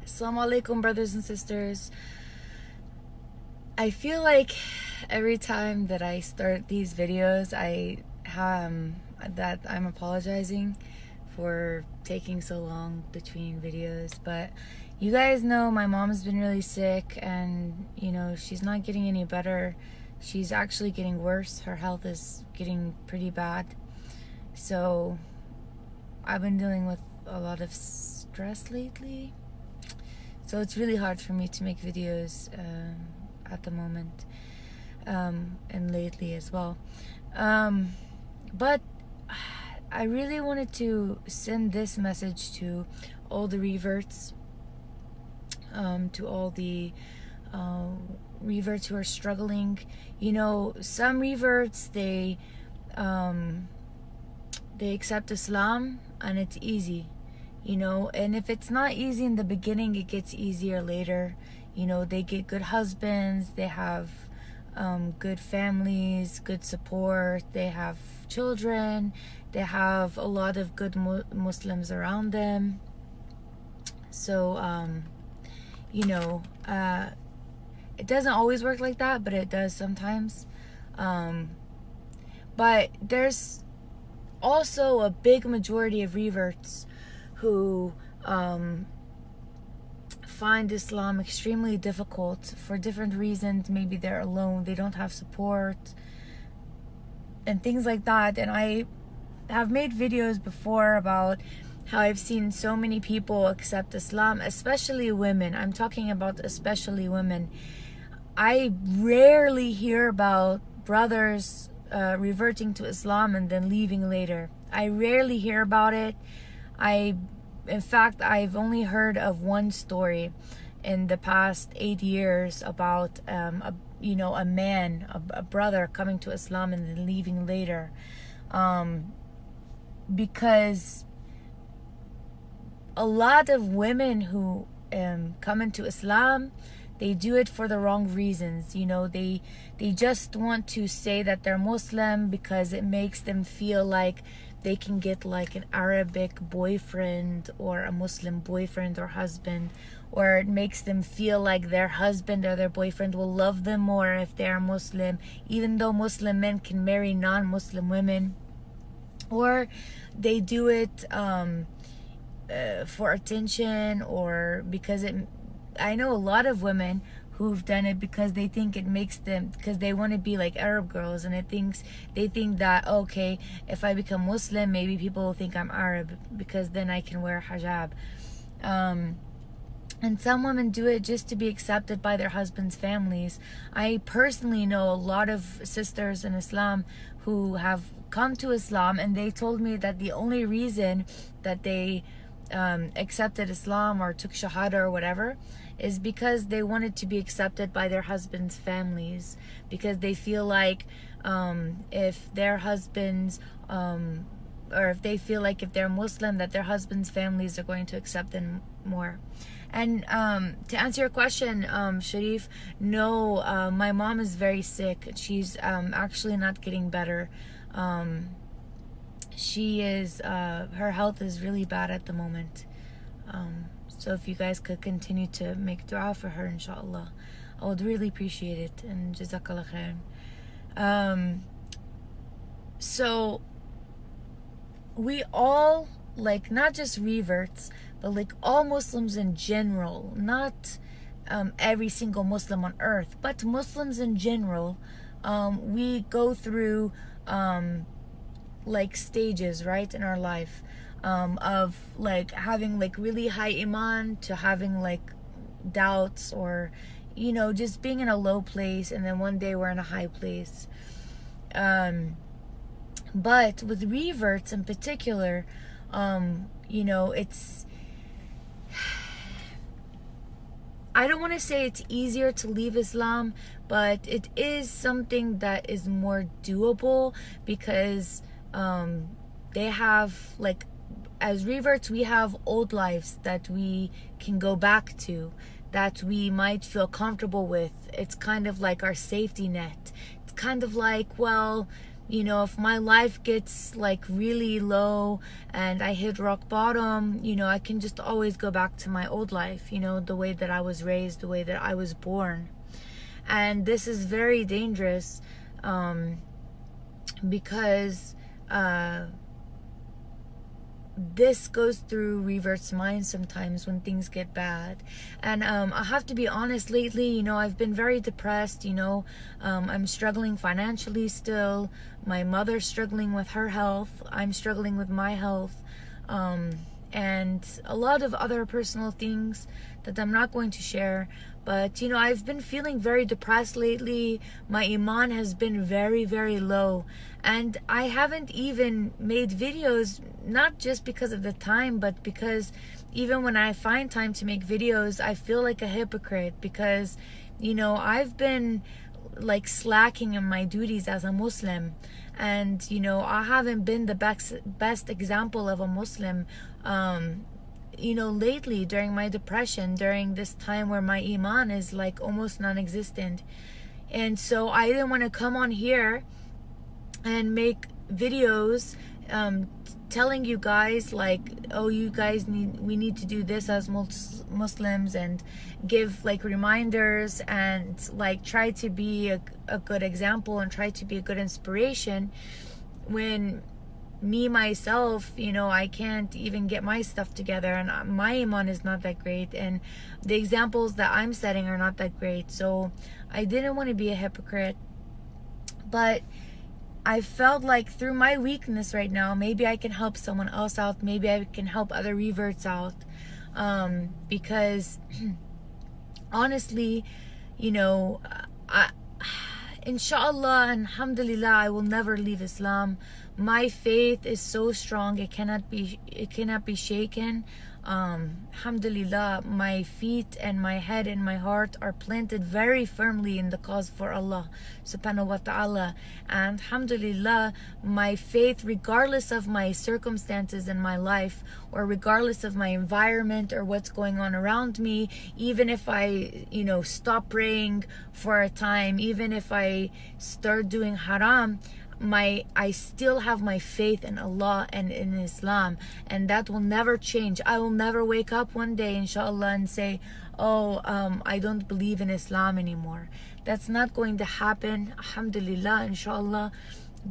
Assalamu alaikum, brothers and sisters. I feel like every time that I start these videos, that I'm apologizing for taking so long between videos, but you guys know my mom's been really sick, and she's not getting any better. She's actually getting worse. Her health is getting pretty bad. So I've been dealing with a lot of stress lately. So it's really hard for me to make videos at the moment, and lately as well. But I really wanted to send this message to all the reverts, to all the reverts who are struggling. Some reverts, they accept Islam and it's easy. And if it's not easy in the beginning, it gets easier later. They get good husbands, they have good families, good support, they have children, they have a lot of good Muslims around them. So it doesn't always work like that, but it does sometimes. But there's also a big majority of reverts who find Islam extremely difficult for different reasons. Maybe they're alone, they don't have support, and things like that. And I have made videos before about how I've seen so many people accept Islam, especially women. I'm talking about especially women. I rarely hear about brothers reverting to Islam and then leaving later. I rarely hear about it. In fact, I've only heard of one story in the past 8 years about a brother coming to Islam and then leaving later, because a lot of women who come into Islam, they do it for the wrong reasons. They just want to say that they're Muslim because it makes them feel like they can get like an Arabic boyfriend or a Muslim boyfriend or husband, or it makes them feel like their husband or their boyfriend will love them more if they are Muslim, even though Muslim men can marry non-Muslim women. Or they do it for attention, or because I know a lot of women who've done it because they think it makes them, because they want to be like Arab girls, and they think that, okay, if I become Muslim, maybe people will think I'm Arab because then I can wear hijab. And some women do it just to be accepted by their husbands' families. I personally know a lot of sisters in Islam who have come to Islam, and they told me that the only reason that they accepted Islam or took Shahada or whatever is because they wanted to be accepted by their husbands' families, because they feel like if their husbands or if they feel like if they're Muslim, that their husbands' families are going to accept them more. And to answer your question, Sharif, no, my mom is very sick. She's actually not getting better. She is her health is really bad at the moment. So if you guys could continue to make dua for her, inshallah, I would really appreciate it. And jazakallah khair. So we all, like, not just reverts, but like all Muslims in general, not every single Muslim on earth, but Muslims in general, we go through like stages, right, in our life, of like having like really high iman to having like doubts, or just being in a low place, and then one day we're in a high place. But with reverts in particular, it's, I don't want to say it's easier to leave Islam, but it is something that is more doable, because they have, like, as reverts, we have old lives that we can go back to, that we might feel comfortable with. It's kind of like our safety net. It's kind of like, well, you know, if my life gets like really low and I hit rock bottom, you know, I can just always go back to my old life, you know, the way that I was raised, the way that I was born. And this is very dangerous, because this goes through revert's mind sometimes when things get bad. And I have to be honest, lately, you know, I've been very depressed, you know. I'm struggling financially still. My mother's struggling with her health. I'm struggling with my health. And a lot of other personal things that I'm not going to share. But, you know, I've been feeling very depressed lately. My iman has been very, very low. And I haven't even made videos, not just because of the time, but because even when I find time to make videos, I feel like a hypocrite because, you know, I've been like slacking in my duties as a Muslim. And, you know, I haven't been the best example of a Muslim, you know, lately during my depression, during this time where my iman is like almost non-existent. And so I didn't want to come on here and make videos telling you guys like, oh, you guys we need to do this as Muslims, and give like reminders and like try to be a good example and try to be a good inspiration, when me myself, you know, I can't even get my stuff together, and my iman is not that great, and the examples that I'm setting are not that great. So I didn't want to be a hypocrite, but I felt like through my weakness right now, maybe I can help someone else out. Maybe I can help other reverts out, because honestly, you know, inshallah and alhamdulillah, I will never leave Islam. My faith is so strong, it cannot be shaken. Alhamdulillah, my feet and my head and my heart are planted very firmly in the cause for Allah subhanahu wa ta'ala. And alhamdulillah, my faith, regardless of my circumstances in my life, or regardless of my environment or what's going on around me, even if I, you know, stop praying for a time, even if I start doing haram, I still have my faith in Allah and in Islam, and that will never change. I will never wake up one day, inshallah, and say, oh, I don't believe in Islam anymore. That's not going to happen, alhamdulillah, inshallah.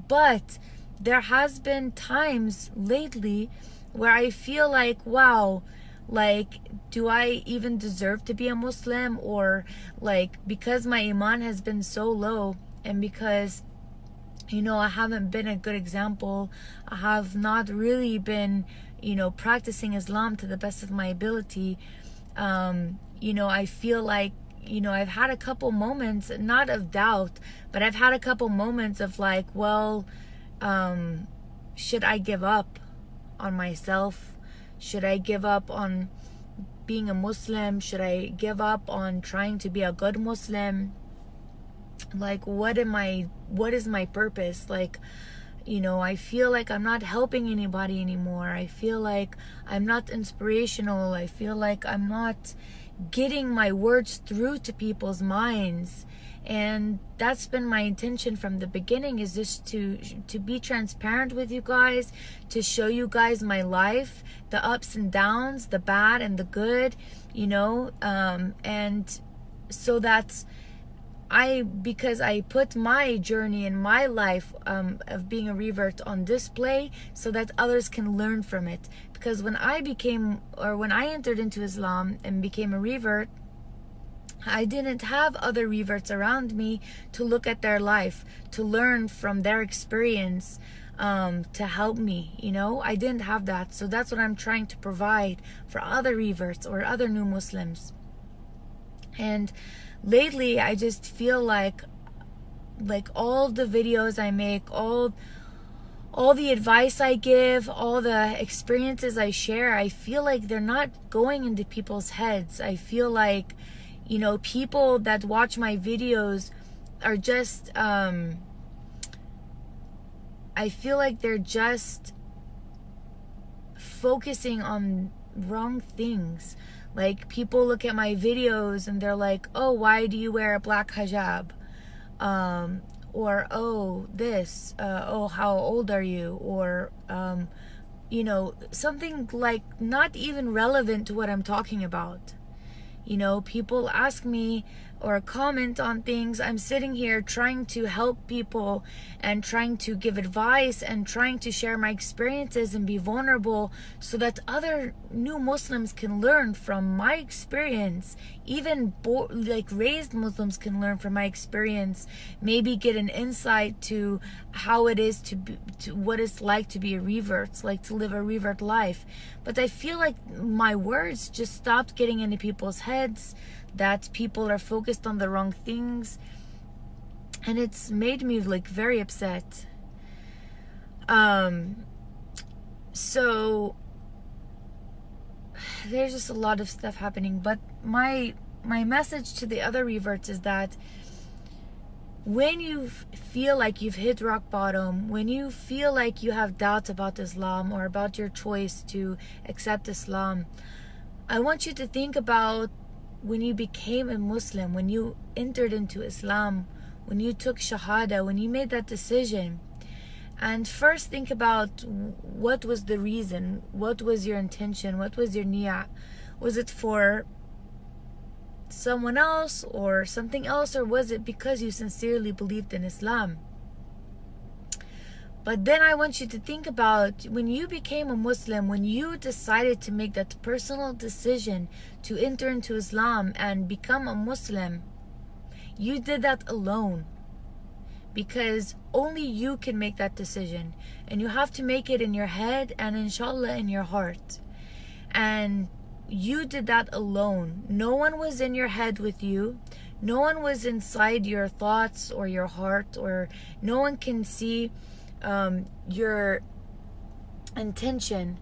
But there has been times lately where I feel like, wow, like, do I even deserve to be a Muslim? Or like, because my iman has been so low, and because, you know, I haven't been a good example, I have not really been, you know, practicing Islam to the best of my ability, you know, I feel like, you know, I've had a couple moments, not of doubt, but I've had a couple moments of like, well, should I give up on myself? Should I give up on being a Muslim? Should I give up on trying to be a good Muslim? Like, what is my purpose? Like, you know, I feel like I'm not helping anybody anymore. I feel like I'm not inspirational. I feel like I'm not getting my words through to people's minds. And that's been my intention from the beginning, is just to be transparent with you guys, to show you guys my life, the ups and downs, the bad and the good, you know, and so that's because I put my journey in my life of being a revert on display, so that others can learn from it. Because when I entered into Islam and became a revert, I didn't have other reverts around me to look at their life, to learn from their experience, to help me, you know. I didn't have that. So that's what I'm trying to provide for other reverts or other new Muslims. And lately I just feel like all the videos I make, all the advice I give, all the experiences I share, I feel like they're not going into people's heads. I feel like, you know, people that watch my videos are just I feel like they're just focusing on wrong things. Like, people look at my videos and they're like, oh, why do you wear a black hijab? or oh this, oh how old are you, or you know, something like not even relevant to what I'm talking about. You know, people ask me or comment on things. I'm sitting here trying to help people and trying to give advice and trying to share my experiences and be vulnerable so that other new Muslims can learn from my experience. Even like raised Muslims can learn from my experience, maybe get an insight to how it is to what it's like to be a revert, like to live a revert life. But I feel like my words just stopped getting into people's heads, that people are focused on the wrong things, and it's made me like very upset. So there's just a lot of stuff happening, but my message to the other reverts is that when you feel like you've hit rock bottom, when you feel like you have doubts about Islam or about your choice to accept Islam, I want you to think about when you became a Muslim, when you entered into Islam, when you took Shahada, when you made that decision. And first think about what was the reason, what was your intention, what was your niyyah. Was it for someone else or something else, or was it because you sincerely believed in Islam? But then I want you to think about when you became a Muslim, when you decided to make that personal decision to enter into Islam and become a Muslim, you did that alone, because only you can make that decision, and you have to make it in your head and inshallah in your heart. And you did that alone. No one was in your head with you. No one was inside your thoughts or your heart, or no one can see your intention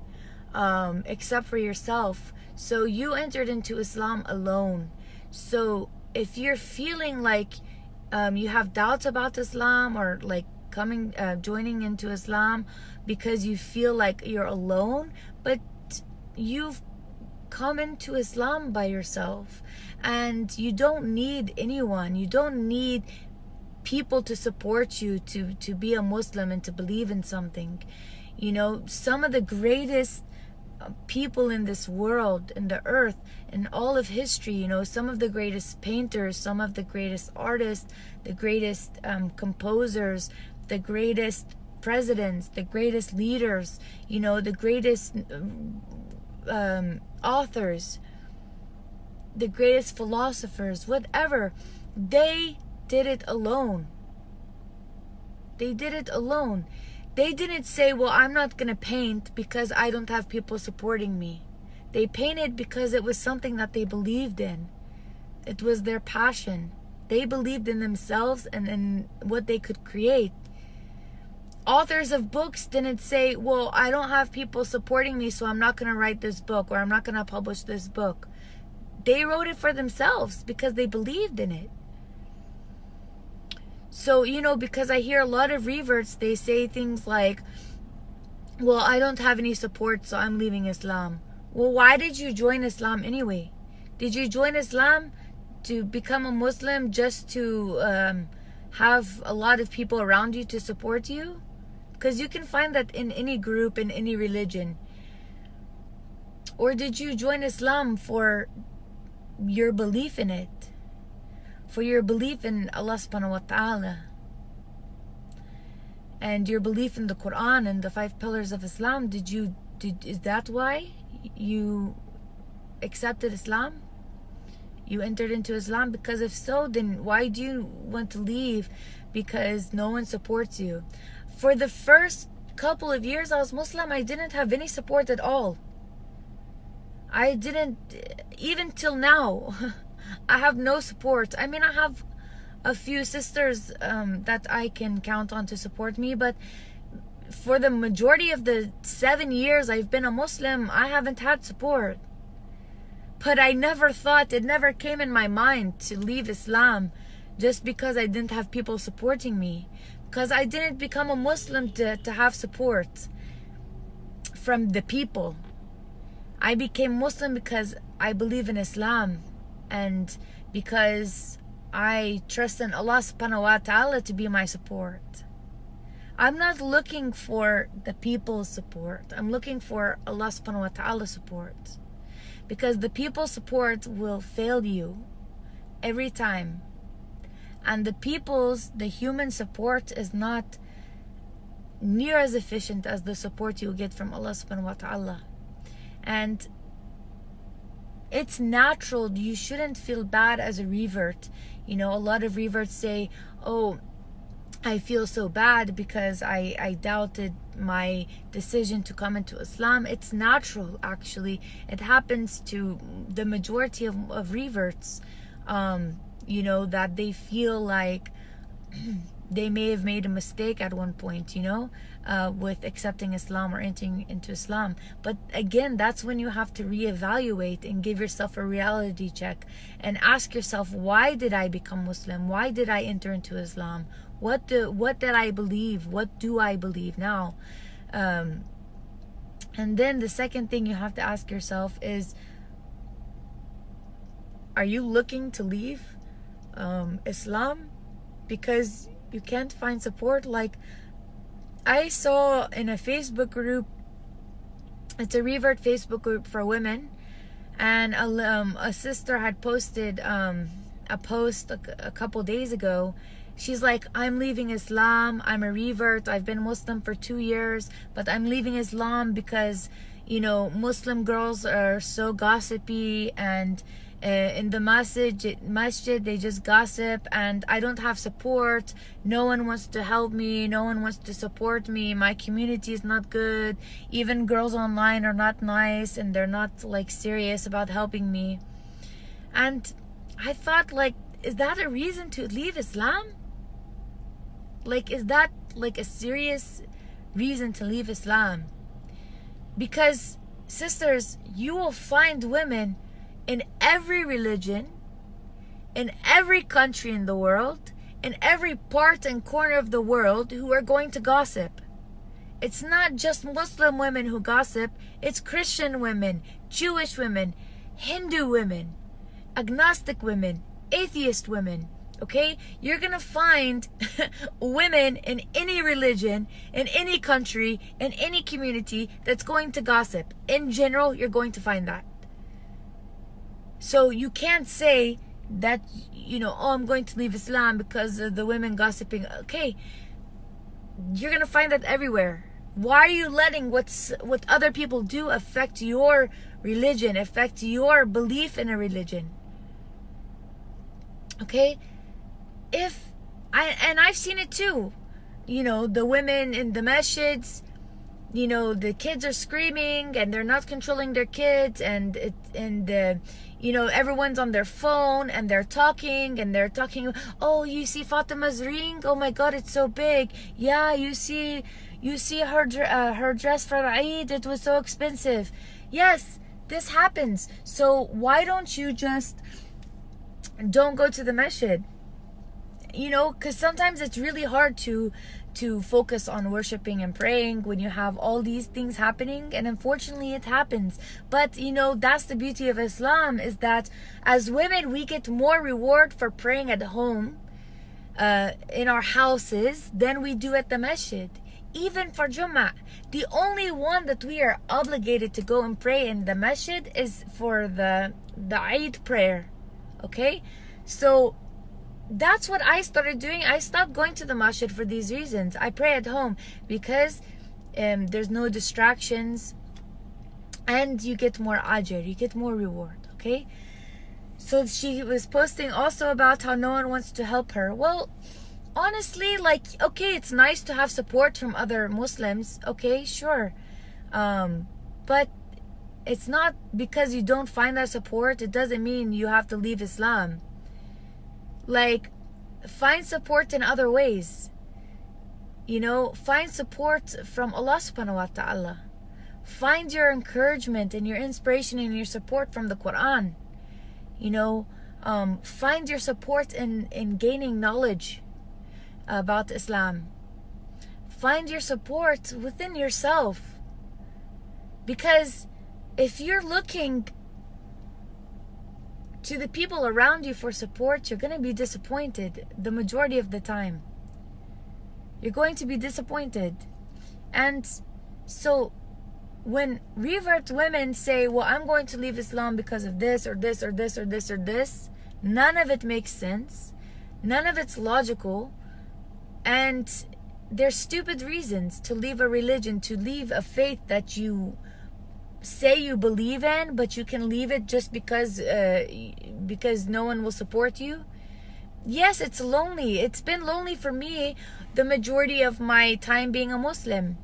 except for yourself. So you entered into Islam alone. So if you're feeling like you have doubts about Islam, or like joining into Islam because you feel like you're alone, but you've come into Islam by yourself, and you don't need anyone. You don't need people to support you to be a Muslim and to believe in something. You know, some of the greatest people in this world, in the earth, in all of history, you know, some of the greatest painters, some of the greatest artists, the greatest composers, the greatest presidents, the greatest leaders, you know, the greatest authors, the greatest philosophers, whatever, they did it alone. They did it alone. They didn't say, well, I'm not gonna paint because I don't have people supporting me. They painted because it was something that they believed in. It was their passion. They believed in themselves and in what they could create. Authors of books didn't say, well, I don't have people supporting me, so I'm not gonna write this book, or I'm not gonna publish this book. They wrote it for themselves because they believed in it. So, you know, because I hear a lot of reverts, they say things like, well, I don't have any support, so I'm leaving Islam. Well, why did you join Islam anyway? Did you join Islam to become a Muslim just to have a lot of people around you to support you? Because you can find that in any group, in any religion. Or did you join Islam for your belief in it? For your belief in Allah subhanahu wa ta'ala, and your belief in the Quran and the 5 pillars of Islam? Is that why you accepted Islam? You entered into Islam? Because if so, then why do you want to leave because no one supports you? For the first couple of years I was Muslim, I didn't have any support at all. I didn't, even till now. I have no support. I mean, I have a few sisters that I can count on to support me, but for the majority of the 7 years I've been a Muslim, I haven't had support. But I never thought, it never came in my mind to leave Islam just because I didn't have people supporting me. Because I didn't become a Muslim to have support from the people. I became Muslim because I believe in Islam, and because I trust in Allah subhanahu wa ta'ala to be my support. I'm not looking for the people's support. I'm looking for Allah subhanahu wa ta'ala's support. Because the people's support will fail you every time. And the human support is not near as efficient as the support you get from Allah subhanahu wa ta'ala. And it's natural. You shouldn't feel bad as a revert. You know, a lot of reverts say, oh, I feel so bad because I doubted my decision to come into Islam. It's natural, actually. It happens to the majority of reverts, you know, that they feel like they may have made a mistake at one point, you know, with accepting Islam or entering into Islam. But again, that's when you have to reevaluate and give yourself a reality check and ask yourself, why did I become Muslim? Why did I enter into Islam? What did I believe? What do I believe now? And then the second thing you have to ask yourself is, are you looking to leave Islam because you can't find support? Like, I saw in a Facebook group, it's a revert Facebook group for women, and a sister had posted a post a couple days ago. She's like, I'm leaving Islam. I'm a revert. I've been Muslim for 2 years, but I'm leaving Islam because, you know, Muslim girls are so gossipy, and in the masjid they just gossip, and I don't have support. No one wants to help me. No one wants to support me. My community is not good. Even girls online are not nice, and they're not like serious about helping me. And I thought, like, is that a reason to leave Islam? Like, is that like a serious reason to leave Islam? Because, sisters, you will find women in every religion, in every country in the world, in every part and corner of the world who are going to gossip. It's not just Muslim women who gossip. It's Christian women, Jewish women, Hindu women, agnostic women, atheist women. Okay, you're gonna find women in any religion, in any country, in any community that's going to gossip. In general, you're going to find that. So you can't say that, you know, oh, I'm going to leave Islam because of the women gossiping. Okay, you're gonna find that everywhere. Why are you letting what other people do affect your religion, affect your belief in a religion? Okay. I've seen it too, you know, the women in the masjids, you know, the kids are screaming and they're not controlling their kids, and you know, everyone's on their phone and they're talking, oh, you see Fatima's ring, oh my god, it's so big. Yeah, you see her dress for Eid, it was so expensive. Yes, this happens. So why don't you just don't go to the masjid? You know, because sometimes it's really hard to focus on worshiping and praying when you have all these things happening, and unfortunately it happens. But you know, that's the beauty of Islam, is that as women we get more reward for praying at home in our houses than we do at the masjid. Even for Jummah, the only one that we are obligated to go and pray in the masjid is for the Eid prayer. Okay, so that's what I started doing. I stopped going to the masjid for these reasons. I pray at home because there's no distractions and you get more ajr, you get more reward. Okay, so she was posting also about how no one wants to help her. Well, honestly, like, okay, it's nice to have support from other Muslims. Okay, sure, but it's not because you don't find that support, it doesn't mean you have to leave Islam. Like, find support in other ways. You know, find support from Allah subhanahu wa ta'ala. Find your encouragement and your inspiration and your support from the Quran. You know, find your support in gaining knowledge about Islam. Find your support within yourself. Because if you're looking to the people around you for support, you're going to be disappointed the majority of the time. You're going to be disappointed. And so when revert women say, well, I'm going to leave Islam because of this or this or this or this or this, none of it makes sense. None of it's logical. And they're stupid reasons to leave a religion, to leave a faith that you say you believe in, but you can leave it just because no one will support you. Yes, it's lonely. It's been lonely for me the majority of my time being a Muslim.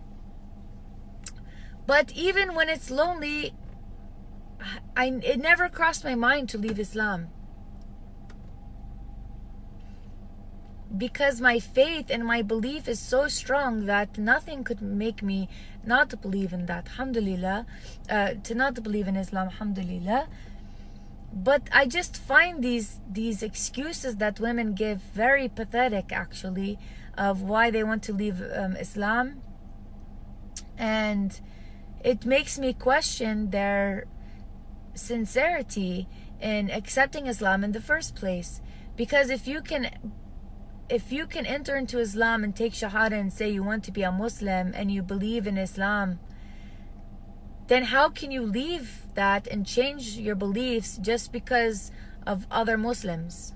But even when it's lonely, it never crossed my mind to leave Islam. Because my faith and my belief is so strong that nothing could make me not believe in that, alhamdulillah, to not believe in Islam, alhamdulillah. But I just find these excuses that women give very pathetic, actually, of why they want to leave Islam. And it makes me question their sincerity in accepting Islam in the first place. Because if you can enter into Islam and take Shahada and say you want to be a Muslim and you believe in Islam, then how can you leave that and change your beliefs just because of other Muslims?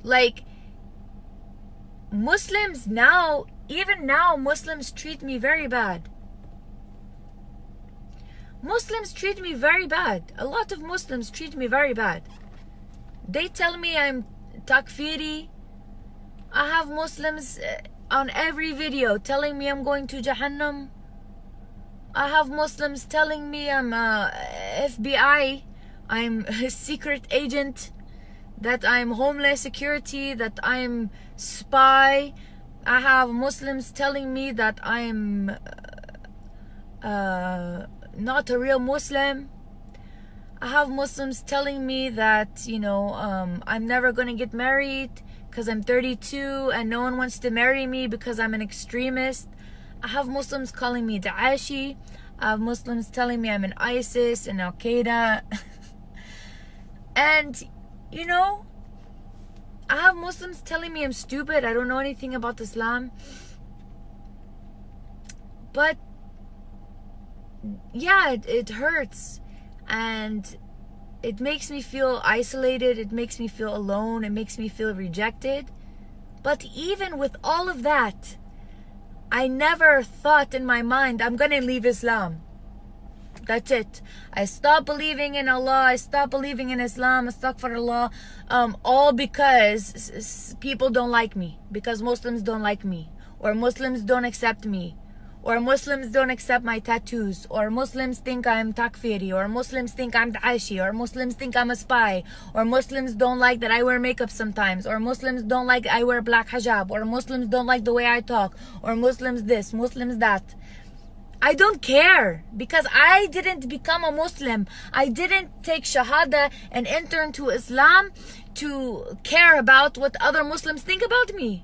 Like, Muslims now, even now, Muslims treat me very bad. Muslims treat me very bad. A lot of Muslims treat me very bad. They tell me I'm takfiri. I have Muslims on every video telling me I'm going to Jahannam. I have Muslims telling me I'm FBI, I'm a secret agent, that I'm Homeland Security, that I'm spy. I have Muslims telling me that I'm not a real Muslim. I have Muslims telling me that, you know, I'm never going to get married because I'm 32 and no one wants to marry me because I'm an extremist. I have Muslims calling me Daeshi. I have Muslims telling me I'm in ISIS and Al-Qaeda. And, you know, I have Muslims telling me I'm stupid. I don't know anything about Islam. But, yeah, it hurts. And it makes me feel isolated. It makes me feel alone. It makes me feel rejected. But even with all of that, I never thought in my mind, I'm going to leave Islam. That's it. I stopped believing in Allah. I stopped believing in Islam. Astaghfirullah. All because people don't like me. Because Muslims don't like me. Or Muslims don't accept me. Or Muslims don't accept my tattoos. Or Muslims think I'm takfiri. Or Muslims think I'm Daeshi. Or Muslims think I'm a spy. Or Muslims don't like that I wear makeup sometimes. Or Muslims don't like I wear black hijab. Or Muslims don't like the way I talk. Or Muslims this, Muslims that. I don't care, because I didn't become a Muslim. I didn't take Shahada and enter into Islam to care about what other Muslims think about me.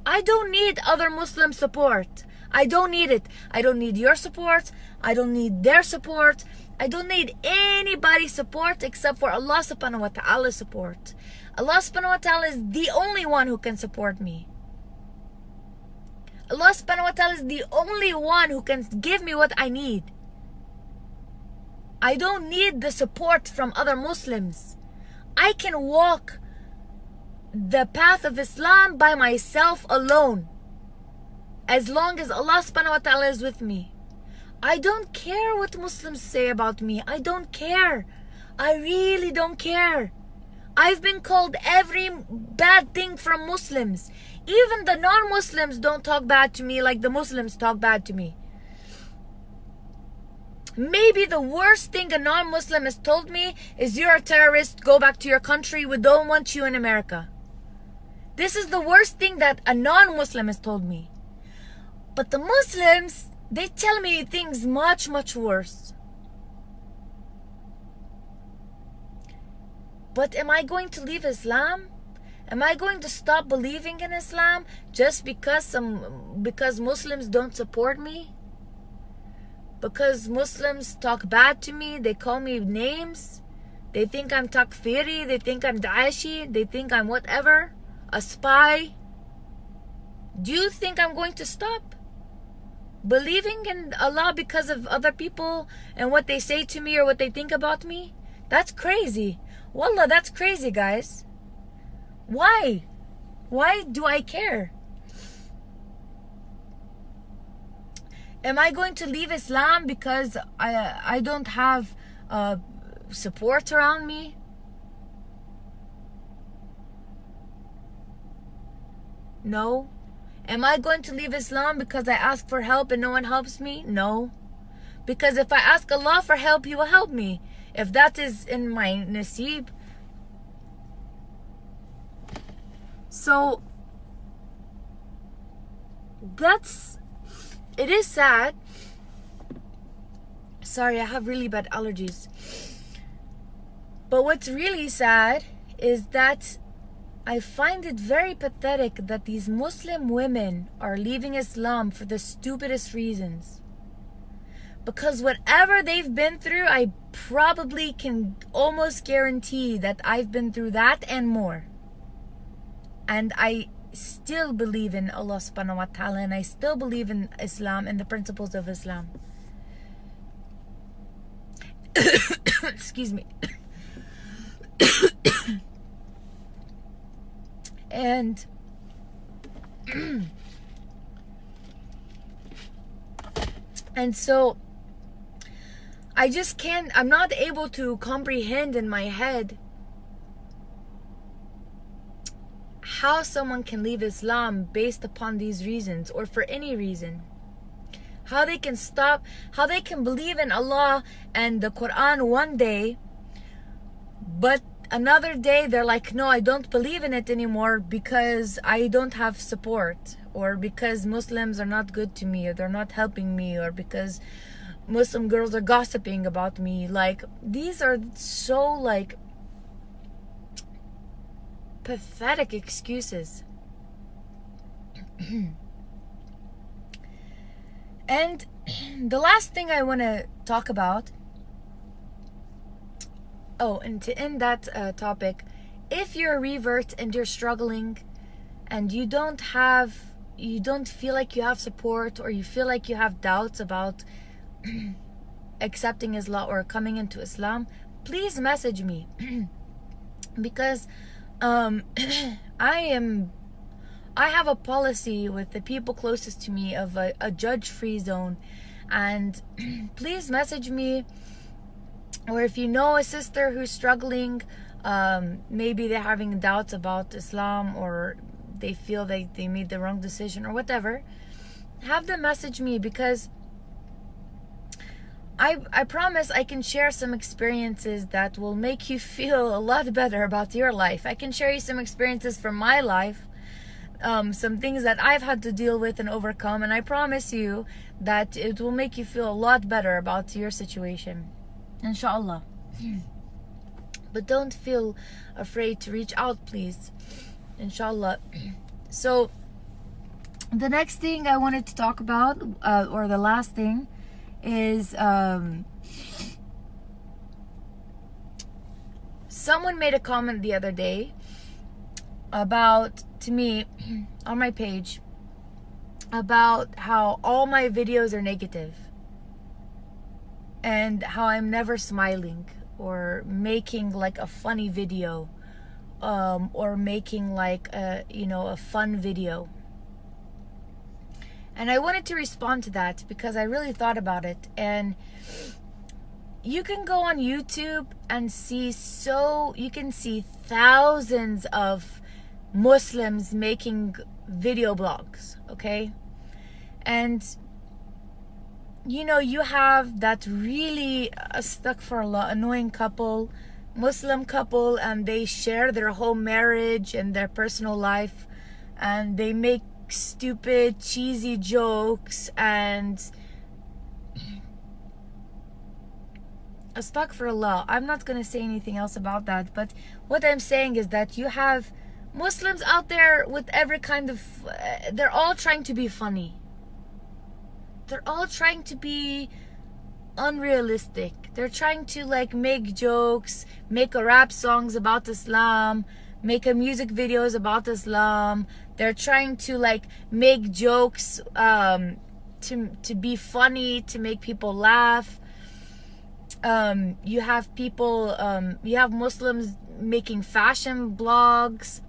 I don't need other Muslim support. I don't need it. I don't need your support. I don't need their support. I don't need anybody's support except for Allah subhanahu wa ta'ala's support. Allah subhanahu wa ta'ala is the only one who can support me. Allah subhanahu wa ta'ala is the only one who can give me what I need. I don't need the support from other Muslims. I can walk the path of Islam by myself alone, as long as Allah subhanahu wa ta'ala is with me. I don't care what Muslims say about me. I don't care. I really don't care. I've been called every bad thing from Muslims. Even the non-Muslims don't talk bad to me like the Muslims talk bad to me. Maybe the worst thing a non-Muslim has told me is, you're a terrorist, go back to your country, we don't want you in America. This is the worst thing that a non-Muslim has told me. But the Muslims, they tell me things much, much worse. But am I going to leave Islam? Am I going to stop believing in Islam just because Muslims don't support me? Because Muslims talk bad to me, they call me names, They think I'm takfiri. They think I'm daeshi. They think I'm whatever, a spy. Do you think I'm going to stop believing in Allah because of other people and what they say to me or what they think about me? That's crazy. Wallah, that's crazy, guys. Why? Why do I care? Am I going to leave Islam because I don't have support around me? No. Am I going to leave Islam because I ask for help and no one helps me? No. Because if I ask Allah for help, He will help me. If that is in my nasib. So, it is sad. Sorry, I have really bad allergies. But what's really sad is that I find it very pathetic that these Muslim women are leaving Islam for the stupidest reasons. Because whatever they've been through, I probably can almost guarantee that I've been through that and more. And I still believe in Allah subhanahu wa ta'ala, and I still believe in Islam and the principles of Islam. Excuse me. And so I just can't, I'm not able to comprehend in my head how someone can leave Islam based upon these reasons or for any reason. How they can stop, how they can believe in Allah and the Quran one day, but another day they're like, no, I don't believe in it anymore because I don't have support, or because Muslims are not good to me, or they're not helping me, or because Muslim girls are gossiping about me. Like, these are so like pathetic excuses. And the last thing I want to talk about, and to end that topic, if you're a revert and you're struggling and you don't feel like you have support, or you feel like you have doubts about accepting Islam or coming into Islam, please message me. Because I have a policy with the people closest to me of a judge-free zone. And please message me. Or if you know a sister who's struggling, maybe they're having doubts about Islam, or they feel they made the wrong decision or whatever, have them message me, because I promise I can share some experiences that will make you feel a lot better about your life. I can share you some experiences from my life, some things that I've had to deal with and overcome, and I promise you that it will make you feel a lot better about your situation, inshallah. But don't feel afraid to reach out, please, inshallah. So the next thing I wanted to talk about, or the last thing, is someone made a comment the other day to me on my page about how all my videos are negative and how I'm never smiling or making like a funny video, or making like a fun video. And I wanted to respond to that because I really thought about it. And you can go on YouTube and you can see thousands of Muslims making video blogs, okay? And you have that really astaghfirullah annoying Muslim couple, and they share their whole marriage and their personal life, and they make stupid cheesy jokes, and astaghfirullah, I'm not gonna say anything else about that. But what I'm saying is that you have Muslims out there with every kind of they're all trying to be funny, they're all trying to be unrealistic. They're trying to like make jokes, make a rap songs about Islam, make a music videos about Islam. They're trying to like make jokes to be funny, to make people laugh. You have people, you have Muslims making fashion blogs,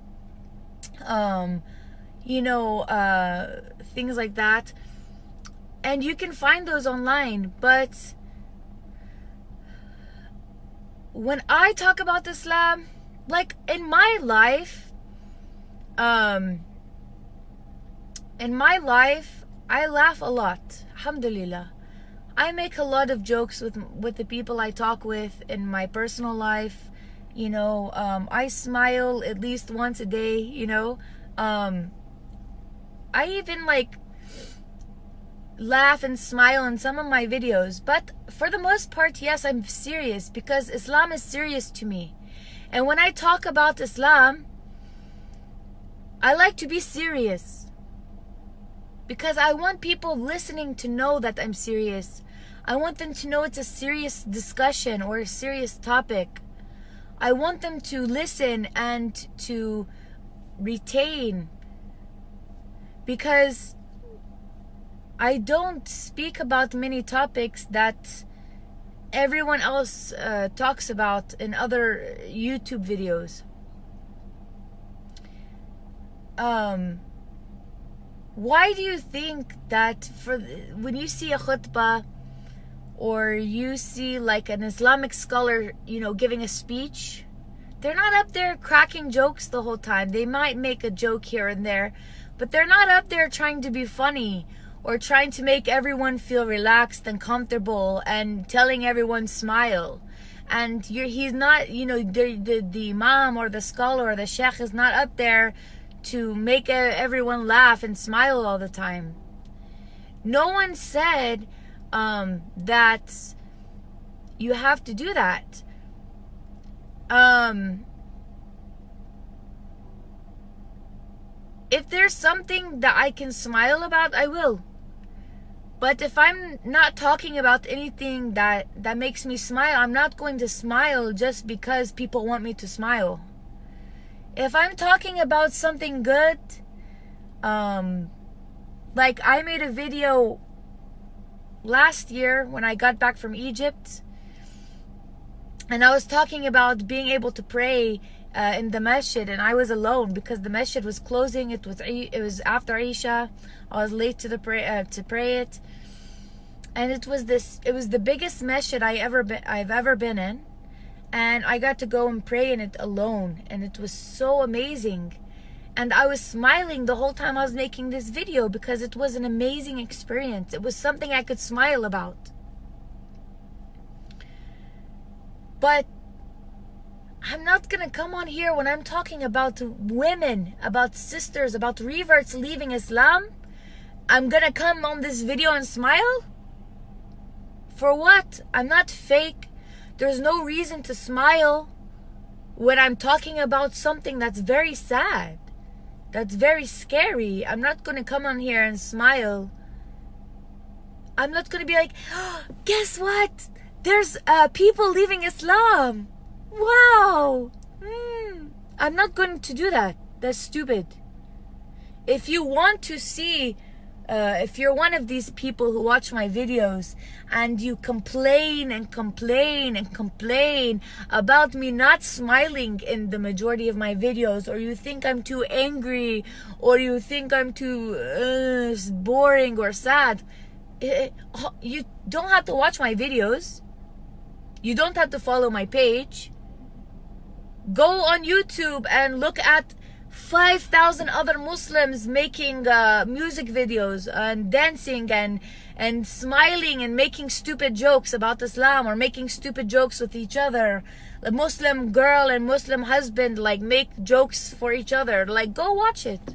you know, things like that. And you can find those online. But when I talk about Islam, like in my life, I laugh a lot, alhamdulillah. I make a lot of jokes with the people I talk with in my personal life. You know, I smile at least once a day, you know. I even like laugh and smile in some of my videos. But for the most part, yes, I'm serious, because Islam is serious to me. And when I talk about Islam, I like to be serious, because I want people listening to know that I'm serious. I want them to know it's a serious discussion or a serious topic. I want them to listen and to retain, because I don't speak about many topics that everyone else talks about in other YouTube videos. Why do you think that when you see a khutbah, or you see like an Islamic scholar, you know, giving a speech, they're not up there cracking jokes the whole time? They might make a joke here and there, but they're not up there trying to be funny or trying to make everyone feel relaxed and comfortable and telling everyone smile. And he's not, you know, the imam or the scholar or the sheikh is not up there to make everyone laugh and smile all the time. No one said that you have to do that. If there's something that I can smile about, I will. But if I'm not talking about anything that makes me smile, I'm not going to smile just because people want me to smile. If I'm talking about something good, like I made a video last year when I got back from Egypt, and I was talking about being able to pray in the masjid, and I was alone because the masjid was closing. It was after Isha. I was late to pray it, and it was the biggest masjid I've ever been in, and I got to go and pray in it alone, and it was so amazing. And I was smiling the whole time I was making this video because it was an amazing experience. It was something I could smile about. But I'm not gonna come on here when I'm talking about women, about sisters, about reverts leaving Islam. I'm gonna come on this video and smile? For what? I'm not fake. There's no reason to smile when I'm talking about something that's very sad, that's very scary. I'm not gonna come on here and smile. I'm not gonna be like, oh, guess what? There's people leaving Islam. Wow. I'm not going to do that. That's stupid. If you want to see, if you're one of these people who watch my videos and you complain and complain and complain about me not smiling in the majority of my videos, or you think I'm too angry, or you think I'm too boring or sad, you don't have to watch my videos. You don't have to follow my page. Go on YouTube and look at 5,000 other Muslims making music videos and dancing and smiling and making stupid jokes about Islam, or making stupid jokes with each other. The Muslim girl and Muslim husband like make jokes for each other. Like, go watch it.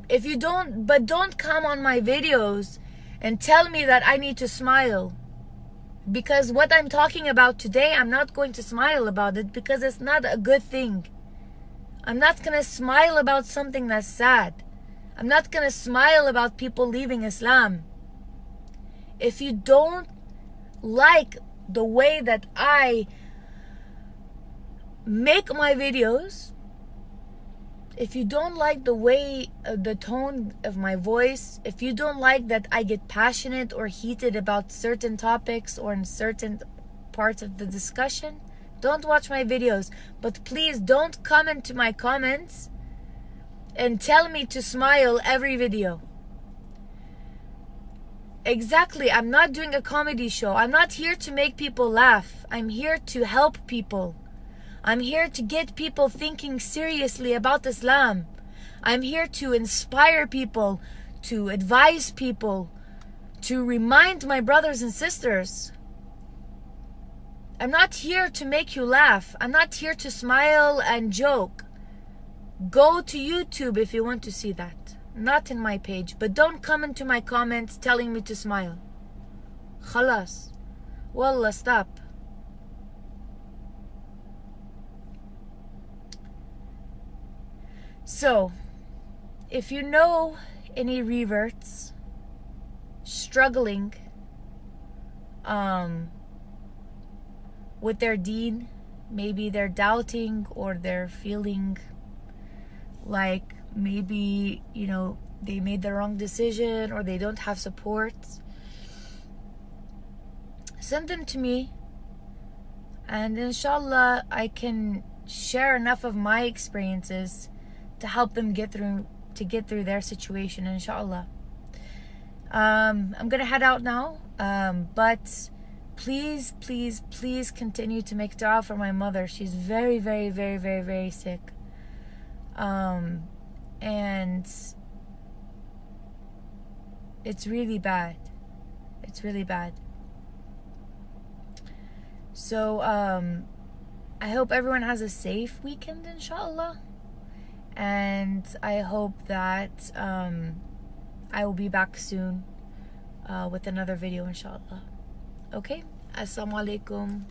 If you don't, but don't come on my videos and tell me that I need to smile. Because what I'm talking about today, I'm not going to smile about it because it's not a good thing. I'm not going to smile about something that's sad. I'm not going to smile about people leaving Islam. If you don't like the way that I make my videos, if you don't like the way, the tone of my voice, if you don't like that I get passionate or heated about certain topics or in certain parts of the discussion, don't watch my videos. But please don't comment to my comments and tell me to smile every video. Exactly, I'm not doing a comedy show. I'm not here to make people laugh. I'm here to help people. I'm here to get people thinking seriously about Islam. I'm here to inspire people, to advise people, to remind my brothers and sisters. I'm not here to make you laugh. I'm not here to smile and joke. Go to YouTube if you want to see that. Not in my page. But don't come into my comments telling me to smile. Khalas. Wallah, stop. So, if you know any reverts struggling with their deen, maybe they're doubting or they're feeling like maybe, you know, they made the wrong decision or they don't have support, send them to me, and inshallah I can share enough of my experiences to help them get through their situation, inshallah. I'm gonna head out now, but please continue to make dua for my mother. She's very, very, very, very, very sick, and it's really bad. It's really bad. So I hope everyone has a safe weekend, inshallah. And I hope that I will be back soon with another video, inshallah. Okay? Assalamu alaikum.